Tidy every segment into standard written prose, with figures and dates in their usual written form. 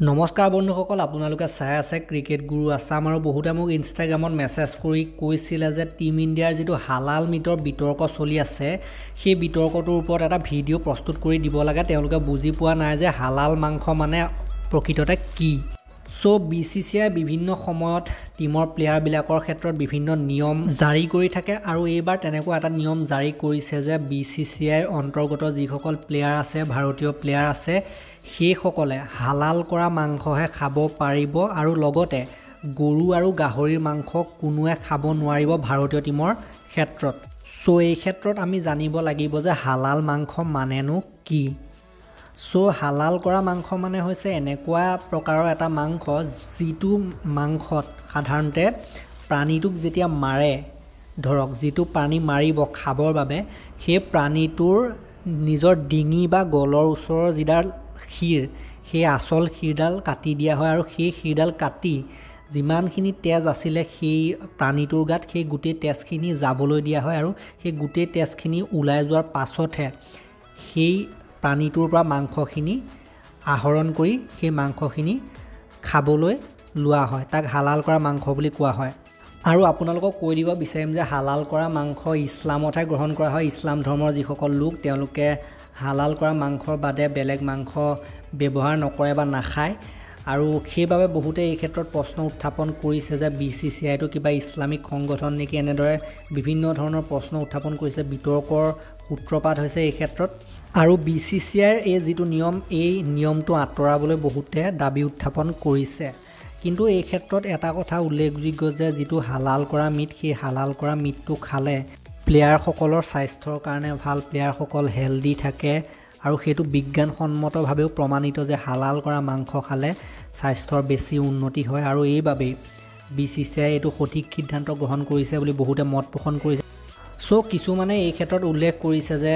নমস্কাৰ বন্ধুসকল, আপোনালোকে চাই আছে ক্ৰিকেট গুৰু আছাম আৰু বহুতে মোক ইনষ্টাগ্ৰামত মেছেজ কৰি কৈছিলে যে টিম ইণ্ডিয়াৰ যিটো হালাল মিটৰ বিতৰ্ক চলি আছে সেই বিতৰ্কটোৰ ওপৰত এটা ভিডিঅ' প্ৰস্তুত কৰি দিব লাগে। তেওঁলোকে বুজি পোৱা নাই যে হালাল মাংস মানে প্ৰকৃততে কি। সো BCCI বিভিন্ন সময়ত টিমৰ প্লেয়াৰবিলাকৰ ক্ষেত্ৰত বিভিন্ন নিয়ম জাৰি কৰি থাকে আৰু এইবাৰ তেনেকুৱা এটা নিয়ম জাৰি কৰিছে যে BCCIৰ অন্তৰ্গত যিসকল প্লেয়াৰ আছে, ভাৰতীয় প্লেয়াৰ আছে, সেইসকলে হালাল কৰা মাংসহে খাব পাৰিব আৰু লগতে গৰু আৰু গাহৰিৰ মাংস কোনোৱে খাব নোৱাৰিব ভাৰতীয় টিমৰ ক্ষেত্ৰত। সো এই ক্ষেত্ৰত আমি জানিব লাগিব যে হালাল মাংস মানেনো কি। সো হালাল কৰা মাংস মানে হৈছে এনেকুৱা প্ৰকাৰৰ এটা মাংস যিটো মাংসত সাধাৰণতে প্ৰাণীটোক যেতিয়া মাৰে, ধৰক যিটো প্ৰাণী মাৰিব খাবৰ বাবে, সেই প্ৰাণীটোৰ নিজৰ ডিঙি বা গলৰ ওচৰৰ যিডাল শিৰ, সেই আচল শিৰডাল কাটি দিয়া হয় আৰু সেই শিৰডাল কাটি যিমানখিনি তেজ আছিলে সেই প্ৰাণীটোৰ গাত সেই গোটেই তেজখিনি যাবলৈ দিয়া হয় আৰু সেই গোটেই তেজখিনি ওলাই যোৱাৰ পাছতহে সেই প্ৰাণীটোৰ পৰা মাংসখিনি আহৰণ কৰি সেই মাংসখিনি খাবলৈ লোৱা হয়। তাক হালাল কৰা মাংস বুলি কোৱা হয়। আৰু আপোনালোকক কৈ দিব বিচাৰিম যে হালাল কৰা মাংস ইছলামতহে গ্ৰহণ কৰা হয়। ইছলাম ধৰ্মৰ যিসকল লোক তেওঁলোকে হালাল কৰা মাংসৰ বাদে বেলেগ মাংস ব্যৱহাৰ নকৰে বা নাখায় আৰু সেইবাবে বহুতে এই ক্ষেত্ৰত প্ৰশ্ন উত্থাপন কৰিছে যে BCCIটো কিবা ইছলামিক সংগঠন নেকি, এনেদৰে বিভিন্ন ধৰণৰ প্ৰশ্ন উত্থাপন কৰিছে। বিতৰ্কৰ সূত্ৰপাত হৈছে এই ক্ষেত্ৰত আৰু BCCIৰ এই যিটো নিয়ম, এই নিয়মটো আঁতৰাবলৈ বহুতে দাবী উত্থাপন কৰিছে। কিন্তু এই ক্ষেত্ৰত এটা কথা উল্লেখযোগ্য যে যিটো হালাল কৰা মিট, সেই হালাল কৰা মিটটো খালে প্লেয়াৰসকলৰ স্বাস্থ্যৰ কাৰণে ভাল, প্লেয়াৰসকল হেল্ডি থাকে আৰু সেইটো বিজ্ঞানসন্মতভাৱেও প্ৰমাণিত যে হালাল কৰা মাংস খালে স্বাস্থ্যৰ বেছি উন্নতি হয় আৰু এইবাবেই BCCI এইটো সঠিক সিদ্ধান্ত গ্ৰহণ কৰিছে বুলি বহুতে মত পোষণ কৰিছে। সো কিছুমানে এই ক্ষেত্ৰত উল্লেখ কৰিছে যে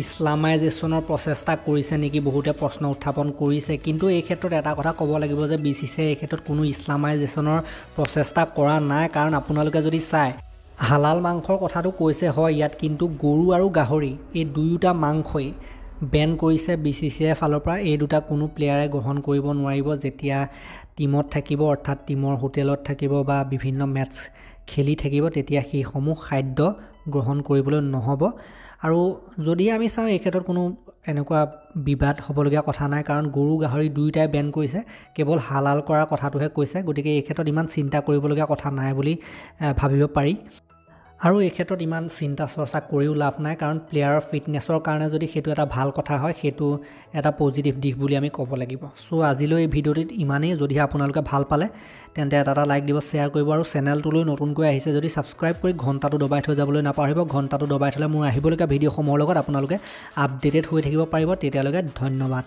ইছলামাইজেশ্যনৰ প্ৰচেষ্টা কৰিছে নেকি, বহুতে প্ৰশ্ন উত্থাপন কৰিছে। কিন্তু এই ক্ষেত্ৰত এটা কথা ক'ব লাগিব যে BCCI এই ক্ষেত্ৰত কোনো ইছলামাইজেশ্যনৰ প্ৰচেষ্টা কৰা নাই। কাৰণ আপোনালোকে যদি চায় হালাল মাংসৰ কথাটো কৈছে হয় ইয়াত, কিন্তু গৰু আৰু গাহৰি এই দুয়োটা মাংসই বেন কৰিছে BCCIৰ ফালৰ পৰা। এই দুটা কোনো প্লেয়াৰে গ্ৰহণ কৰিব নোৱাৰিব যেতিয়া টিমত থাকিব, অৰ্থাৎ টিমৰ হোটেলত থাকিব বা বিভিন্ন মেটচ খেলি থাকিব, তেতিয়া সেইসমূহ খাদ্য গ্ৰহণ কৰিবলৈ নহ'ব। আৰু যদি আমি চাওঁ এই ক্ষেত্ৰত কোনো এনেকুৱা বিবাদ হ'বলগীয়া কথা নাই, কাৰণ গৰু গাহৰি দুয়োটাই বেন কৰিছে, কেৱল হালাল কৰাৰ কথাটোহে কৈছে। গতিকে এই ক্ষেত্ৰত ইমান চিন্তা কৰিবলগীয়া কথা নাই বুলি ভাবিব পাৰি। আৰু এই ক্ষেত্ৰত ইমান চিন্তা চৰ্চা কৰিও লাভ নাই, কাৰণ প্লেয়াৰৰ ফিটনেছৰ কাৰণে যদি সেইটো এটা ভাল কথা হয়, সেইটো এটা পজিটিভ দিশ বুলি আমি ক'ব লাগিব। সো আজিলৈ এই ভিডিঅ'টিত ইমানেই। যদিহে আপোনালোকে ভাল পালে তেন্তে এটা লাইক দিব, শ্বেয়াৰ কৰিব আৰু চেনেলটোলৈ নতুনকৈ আহিছে যদি ছাবস্ক্ৰাইব কৰি ঘণ্টাটো দবাই থৈ যাবলৈ নাপাহৰিব। ঘণ্টাটো দবাই থ'লে মোৰ আহিবলগীয়া ভিডিঅ'সমূহৰ লগত আপোনালোকে আপডেটেড হৈ থাকিব পাৰিব। তেতিয়ালৈকে ধন্যবাদ।